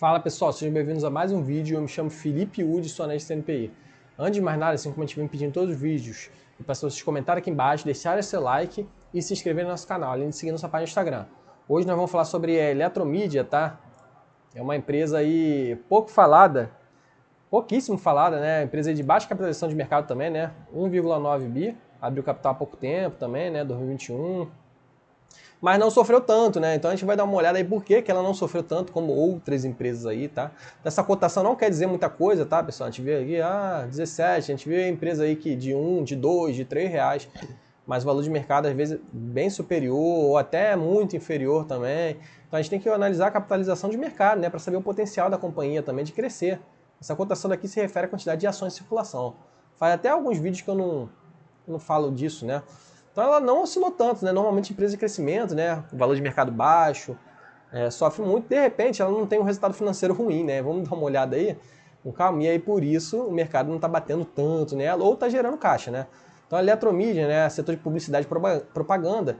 Fala pessoal, sejam bem-vindos a mais um vídeo. Eu me chamo Felipe Udi, sou analista CNPI. Antes de mais nada, assim como a gente vem pedindo em todos os vídeos, eu peço vocês comentarem aqui embaixo, deixarem seu like e se inscreverem no nosso canal, além de seguir nossa página no Instagram. Hoje nós vamos falar sobre a Eletromídia, tá? É uma empresa aí pouco falada, pouquíssimo falada, né? Empresa de baixa capitalização de mercado também, né? 1,9 bi, abriu capital há pouco tempo também, né? 2021. Mas não sofreu tanto, né? Então a gente vai dar uma olhada aí por que ela não sofreu tanto como outras empresas aí, tá? Essa cotação não quer dizer muita coisa, tá, pessoal? A gente vê aqui, 17, a gente vê empresa aí que de 1, de 2, de 3 reais, mas o valor de mercado às vezes bem superior ou até muito inferior também. Então a gente tem que analisar a capitalização de mercado, né, para saber o potencial da companhia também de crescer. Essa cotação daqui se refere à quantidade de ações em circulação. Faz até alguns vídeos que eu não falo disso, né? Então ela não oscilou tanto, né? Normalmente empresa de crescimento, né? O valor de mercado baixo, sofre muito, de repente ela não tem um resultado financeiro ruim, né? Vamos dar uma olhada aí com calma, e aí por isso o mercado não está batendo tanto nela, ou está gerando caixa, né? Então a Eletromídia, né? Setor de publicidade e propaganda.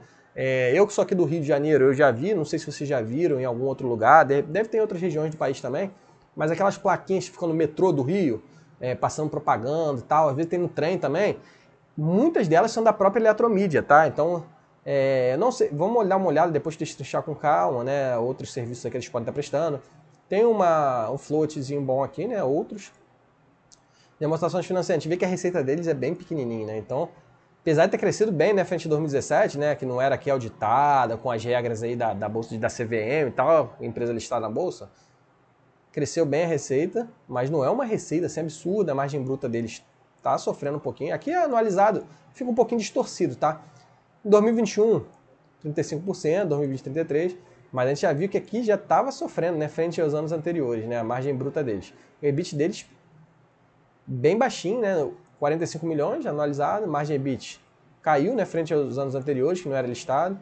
Eu que sou aqui do Rio de Janeiro, eu já vi, não sei se vocês já viram em algum outro lugar, deve ter em outras regiões do país também, mas aquelas plaquinhas que ficam no metrô do Rio, passando propaganda e tal, às vezes tem no trem também. Muitas delas são da própria Eletromídia, tá? Então, não sei, vamos dar uma olhada depois de destrinchar com calma, né? Outros serviços que eles podem estar prestando. Tem um floatzinho bom aqui, né? Outros. Demonstrações financeiras. A gente vê que a receita deles é bem pequenininha, né? Então, apesar de ter crescido bem, né, frente a 2017, né, que não era aqui auditada, com as regras aí da bolsa da CVM e tal, empresa listada na bolsa, cresceu bem a receita, mas não é uma receita assim absurda, a margem bruta deles está sofrendo um pouquinho. Aqui é anualizado, fica um pouquinho distorcido, tá? Em 2021, 35%, 2020, 33%, mas a gente já viu que aqui já estava sofrendo, né, frente aos anos anteriores, né, a margem bruta deles. O EBIT deles bem baixinho, né, 45 milhões anualizado, margem EBIT caiu, né, frente aos anos anteriores, que não era listado.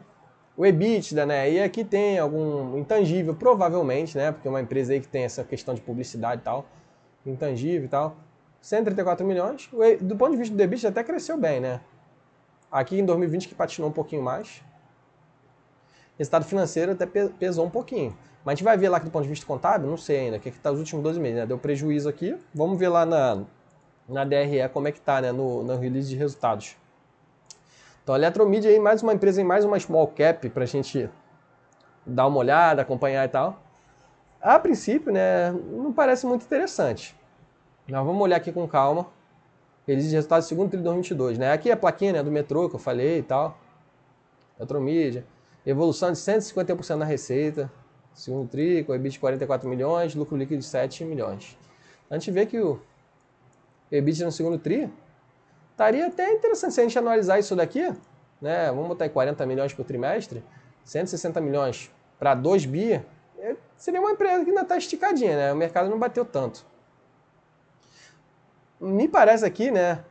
O EBITDA, né? E aqui tem algum intangível, provavelmente, né? Porque é uma empresa aí que tem essa questão de publicidade e tal, intangível e tal. 134 milhões. Do ponto de vista do EBITDA até cresceu bem, né? Aqui em 2020 que patinou um pouquinho mais. Resultado financeiro até pesou um pouquinho. Mas a gente vai ver lá que do ponto de vista contábil, não sei ainda, que aqui tá os últimos 12 meses, né? Deu prejuízo aqui. Vamos ver lá na DRE como é que tá, né? No release de resultados. Então a Eletromídia aí, mais uma empresa em mais uma small cap pra gente dar uma olhada, acompanhar e tal. A princípio, né, não parece muito interessante. Nós vamos olhar aqui com calma. Release de resultados do segundo tri de 2022, né? Aqui é a plaquinha, né, do metrô que eu falei e tal. Eletromídia. Evolução de 151% na receita. Segundo tri, com EBIT de 44 milhões, lucro líquido de 7 milhões. A gente vê que o EBIT no segundo tri estaria até interessante se a gente analisar isso daqui, né? Vamos botar aí 40 milhões por trimestre, 160 milhões para 2 bi, seria uma empresa que ainda está esticadinha, né? O mercado não bateu tanto. Me parece aqui, né,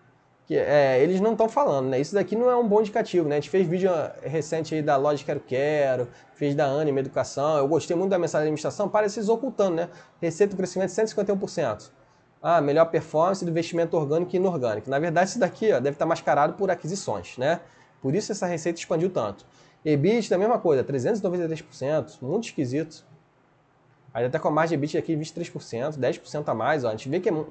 que eles não estão falando, né? Isso daqui não é um bom indicativo, né? A gente fez vídeo recente aí da Loja Quero, fez da Anima Educação. Eu gostei muito da mensagem de administração, parece eles ocultando, né? Receita do crescimento de 151%. Melhor performance do investimento orgânico e inorgânico. Na verdade, isso daqui deve estar mascarado por aquisições, né? Por isso essa receita expandiu tanto. EBIT, da mesma coisa, 393%, muito esquisito. Aí até com a margem de EBIT aqui 23%, 10% a mais, ó. A gente vê que a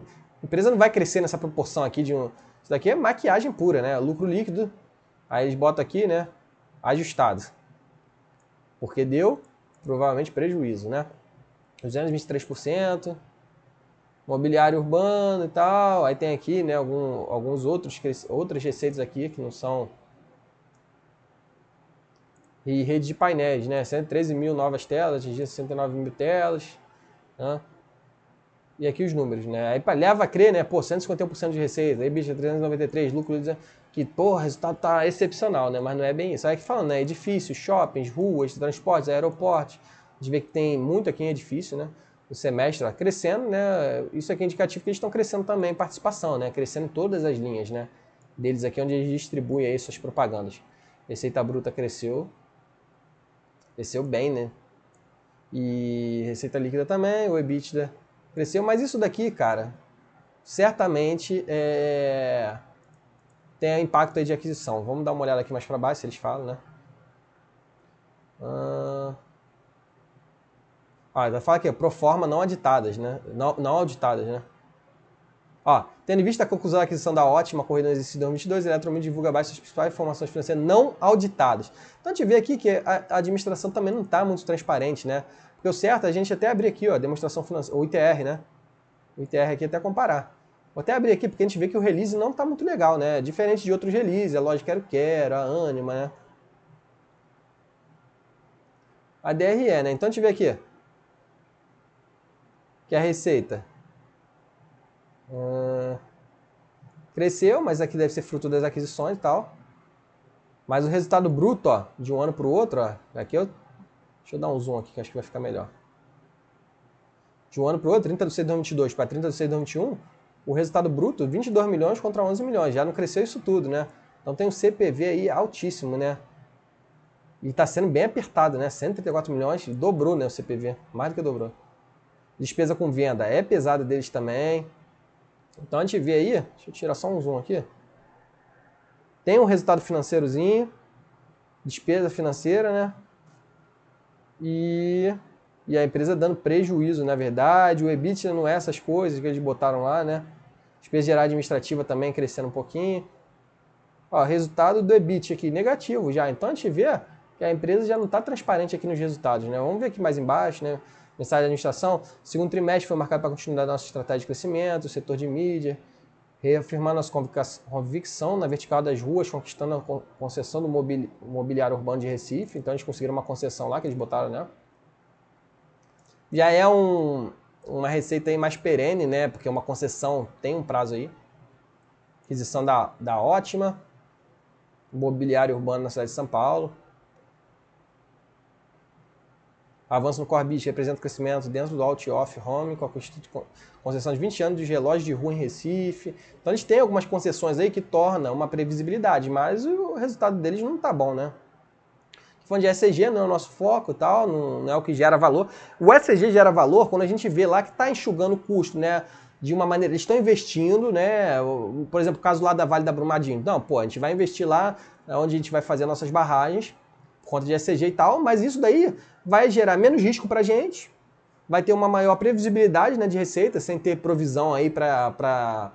empresa não vai crescer nessa proporção aqui de um... Isso daqui é maquiagem pura, né? Lucro líquido. Aí eles botam aqui, né? Ajustado. Porque deu, provavelmente, prejuízo, né? 223%. Mobiliário urbano e tal. Aí tem aqui, né? Alguns outras receitas aqui que não são... E rede de painéis, né? 113 mil novas telas, atingindo 69 mil telas, né? E aqui os números, né? Aí leva a crer, né? Pô, 151% de receita, aí bicho, 393, lucro, que, pô, o resultado tá excepcional, né? Mas não é bem isso. Aí que falando, né? Edifícios, shoppings, ruas, transportes, aeroportos. A gente vê que tem muito aqui em edifício, né? O semestre ó, crescendo, né? Isso aqui é indicativo que eles estão crescendo também em participação, né? Crescendo em todas as linhas, né? Deles aqui onde eles distribuem aí suas propagandas. Receita bruta cresceu bem, né? E receita líquida também, o EBITDA cresceu, mas isso daqui, cara, certamente tem impacto aí de aquisição. Vamos dar uma olhada aqui mais para baixo, se eles falam, né? Ó, vai falar aqui, pro forma não auditadas, né? Não auditadas, né? Ó, tendo em vista a conclusão da aquisição da Ótima ocorrida no exercício de 2022, a Eletromidia divulga abaixo as principais informações financeiras não auditadas. Então a gente vê aqui que a administração também não está muito transparente, né? Porque o certo é a gente até abrir aqui, ó, demonstração financeira, o ITR, né? O ITR aqui até comparar. Vou até abrir aqui porque a gente vê que o release não está muito legal, né? Diferente de outros releases, a loja Quero, a Anima, né? A DRE, né? Então a gente vê aqui que a receita cresceu, mas aqui deve ser fruto das aquisições e tal. Mas o resultado bruto, ó, de um ano para o outro, ó, aqui deixa eu dar um zoom aqui que acho que vai ficar melhor. De um ano para o outro, 30 de 6 de 2022 para 30 de 6 de 2021, o resultado bruto, 22 milhões contra 11 milhões. Já não cresceu isso tudo, né? Então tem um CPV aí altíssimo, né? E está sendo bem apertado, né? 134 milhões, dobrou, né, o CPV. Mais do que dobrou. Despesa com venda é pesada deles também. Então a gente vê aí, deixa eu tirar só um zoom aqui. Tem um resultado financeirozinho, despesa financeira, né? E a empresa dando prejuízo, na verdade. O EBITDA não é essas coisas que eles botaram lá, né? Despesa geral administrativa também crescendo um pouquinho. Ó, resultado do EBIT aqui, negativo já. Então a gente vê que a empresa já não está transparente aqui nos resultados, né? Vamos ver aqui mais embaixo, né? Mensagem de administração. Segundo trimestre foi marcado para a continuidade da nossa estratégia de crescimento, setor de mídia, reafirmar nossa convicção na vertical das ruas, conquistando a concessão do mobiliário urbano de Recife. Então eles conseguiram uma concessão lá que eles botaram, né? Já é uma receita aí mais perene, né? Porque uma concessão tem um prazo aí. Aquisição da Ótima, mobiliário urbano na cidade de São Paulo. Avanço no Core Business representa o crescimento dentro do Out Off Home, com a concessão de 20 anos de relógios de rua em Recife. Então eles têm algumas concessões aí que tornam uma previsibilidade, mas o resultado deles não está bom, né? Falando de ESG, não é o nosso foco e tal, não é o que gera valor. O ESG gera valor quando a gente vê lá que está enxugando o custo, né? De uma maneira, eles estão investindo, né? Por exemplo, o caso lá da Vale da Brumadinho. Não, pô, a gente vai investir lá onde a gente vai fazer nossas barragens, por conta de ESG e tal, mas isso daí vai gerar menos risco para a gente, vai ter uma maior previsibilidade, né, de receita, sem ter provisão aí para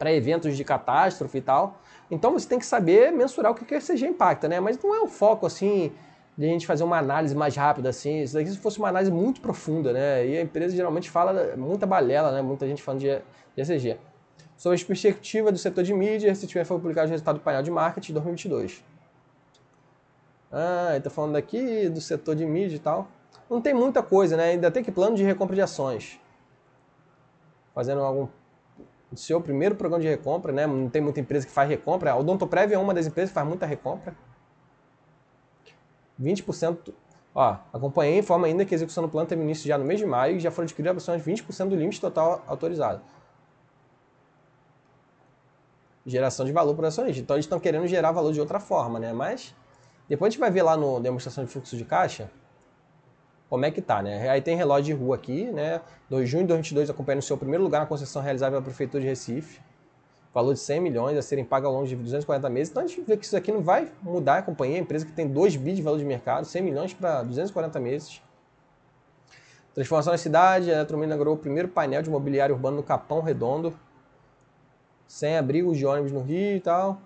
eventos de catástrofe e tal. Então você tem que saber mensurar o que o ESG impacta, né? Mas não é um foco assim de a gente fazer uma análise mais rápida assim. Isso daqui se fosse uma análise muito profunda, né? E a empresa geralmente fala muita balela, né? Muita gente falando de ESG. Sobre a perspectiva do setor de mídia, se tiver foi publicado o resultado do painel de marketing de 2022. Ele tá falando aqui do setor de mídia e tal. Não tem muita coisa, né? Ainda tem que plano de recompra de ações. Fazendo algum seu primeiro programa de recompra, né? Não tem muita empresa que faz recompra. A Odontoprev é uma das empresas que faz muita recompra. 20%. Ó, a companhia informa ainda que a execução do plano teve início já no mês de maio e já foram adquiridas ações 20% do limite total autorizado. Geração de valor para acionista. Então eles estão querendo gerar valor de outra forma, né? Mas depois a gente vai ver lá no demonstração de fluxo de caixa como é que tá, né? Aí tem relógio de rua aqui, né? 2 de junho de 2022 acompanhando o seu primeiro lugar na concessão realizada pela Prefeitura de Recife. Valor de 100 milhões a serem pagos ao longo de 240 meses. Então a gente vê que isso aqui não vai mudar a companhia, a empresa que tem 2 bi de valor de mercado, 100 milhões para 240 meses. Transformação na cidade, a Eletromidia inaugurou o primeiro painel de mobiliário urbano no Capão Redondo, sem abrigos de ônibus no Rio e tal,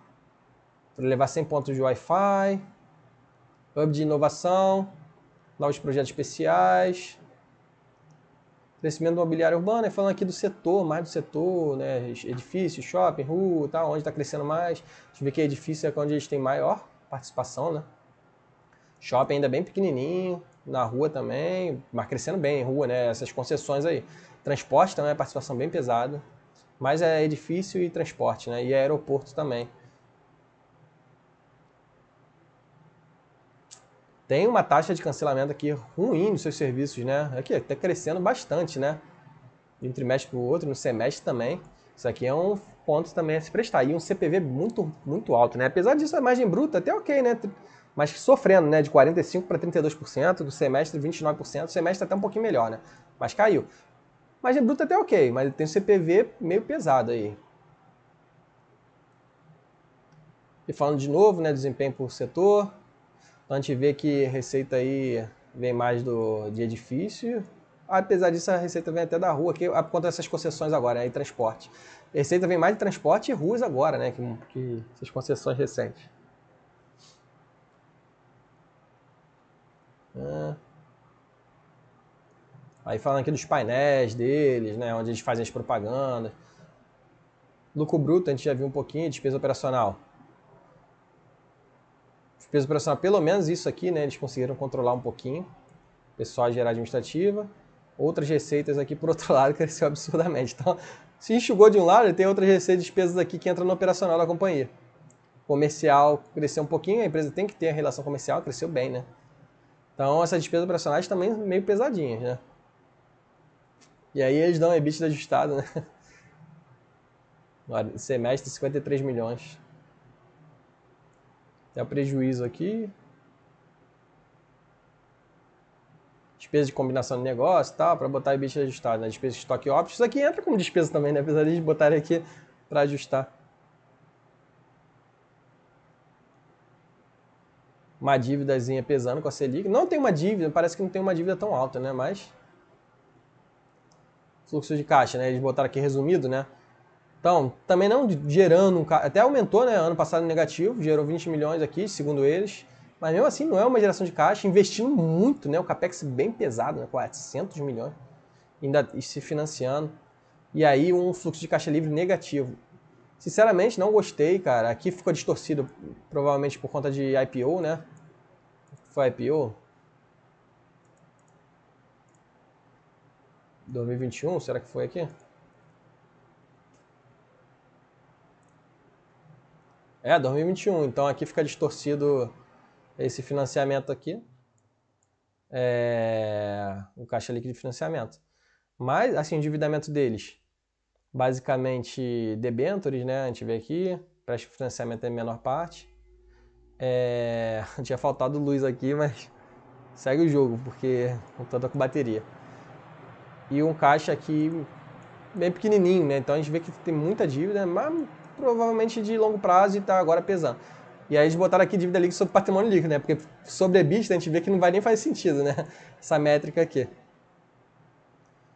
para levar 100 pontos de Wi-Fi, hub de inovação, novos projetos especiais, crescimento do mobiliário urbano, falando aqui do setor, mais do setor, né, edifício, shopping, rua, tal, onde está crescendo mais. A gente vê que edifício é onde eles têm maior participação, né? Shopping ainda bem pequenininho, na rua também, mas crescendo bem em rua, né? Essas concessões aí. Transporte também é participação bem pesada, mas é edifício e transporte, né? E aeroporto também. Tem uma taxa de cancelamento aqui ruim nos seus serviços, né? Aqui está crescendo bastante, né? De um trimestre para o outro, no semestre também. Isso aqui é um ponto também a se prestar. E um CPV muito, muito alto, né? Apesar disso, a margem bruta até ok, né? Mas sofrendo, né? De 45% para 32%, do semestre 29%. O semestre até um pouquinho melhor, né? Mas caiu. Margem bruta até ok, mas tem um CPV meio pesado aí. E falando de novo, né? Desempenho por setor. Então a gente vê que receita aí vem mais de edifício. Apesar disso, a receita vem até da rua, que por conta dessas concessões agora, né, e transporte. A receita vem mais de transporte e ruas agora, né, que essas concessões recentes. Aí falando aqui dos painéis deles, né, onde eles fazem as propagandas. Lucro bruto, a gente já viu um pouquinho, despesa operacional. Despesa operacional, pelo menos isso aqui, né, eles conseguiram controlar um pouquinho. Pessoal geral administrativa. Outras receitas aqui, por outro lado, cresceu absurdamente. Então, se enxugou de um lado, tem outras receitas e despesas aqui que entram no operacional da companhia. Comercial cresceu um pouquinho, a empresa tem que ter a relação comercial, cresceu bem, né? Então, essas despesas operacionais também meio pesadinhas, né? E aí eles dão um EBITDA ajustado, né? Semestre, 53 milhões. Tem o prejuízo aqui. Despesa de combinação de negócio e tal, para botar EBITDA ajustado, né? Despesa de estoque options. Isso aqui entra como despesa também, né? Apesar de botarem aqui para ajustar. Uma dívidazinha pesando com a Selic. Não tem uma dívida, parece que não tem uma dívida tão alta, né? Mas fluxo de caixa, né? Eles botaram aqui resumido, né? Então, também não gerando até aumentou, né? Ano passado negativo, gerou 20 milhões aqui, segundo eles. Mas mesmo assim não é uma geração de caixa, investindo muito, né? O capex bem pesado, né? 400 milhões. Ainda se financiando. E aí um fluxo de caixa livre negativo. Sinceramente, não gostei, cara. Aqui ficou distorcido, provavelmente por conta de IPO, né? Foi IPO? 2021, será que foi aqui? 2021. Então aqui fica distorcido esse financiamento aqui. O caixa líquido de financiamento. Mas, assim, o endividamento deles, basicamente debentures, né? A gente vê aqui, presta financiamento é a menor parte. Tinha faltado luz aqui, mas segue o jogo, porque não tô com bateria. E um caixa aqui bem pequenininho, né? Então a gente vê que tem muita dívida, mas provavelmente de longo prazo e tá agora pesando. E aí eles botaram aqui dívida líquida sobre patrimônio líquido, né? Porque sobre EBITDA a gente vê que não vai nem fazer sentido, né? Essa métrica aqui. A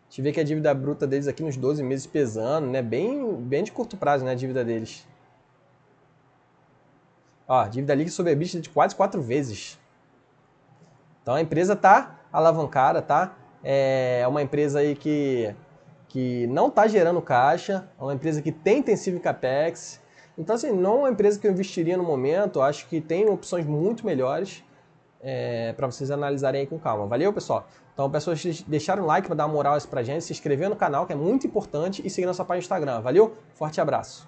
gente vê que a dívida bruta deles aqui nos 12 meses pesando, né? Bem de curto prazo, né? A dívida deles. Ó, dívida líquida sobre EBITDA de quase 4 vezes. Então a empresa tá alavancada, tá? É uma empresa aí que não está gerando caixa, é uma empresa que tem intensivo em capex. Então, assim, não é uma empresa que eu investiria no momento, acho que tem opções muito melhores para vocês analisarem aí com calma. Valeu, pessoal? Então, peço vocês deixarem um like para dar uma moral pra gente, se inscrever no canal, que é muito importante, e seguir nossa página no Instagram. Valeu? Forte abraço!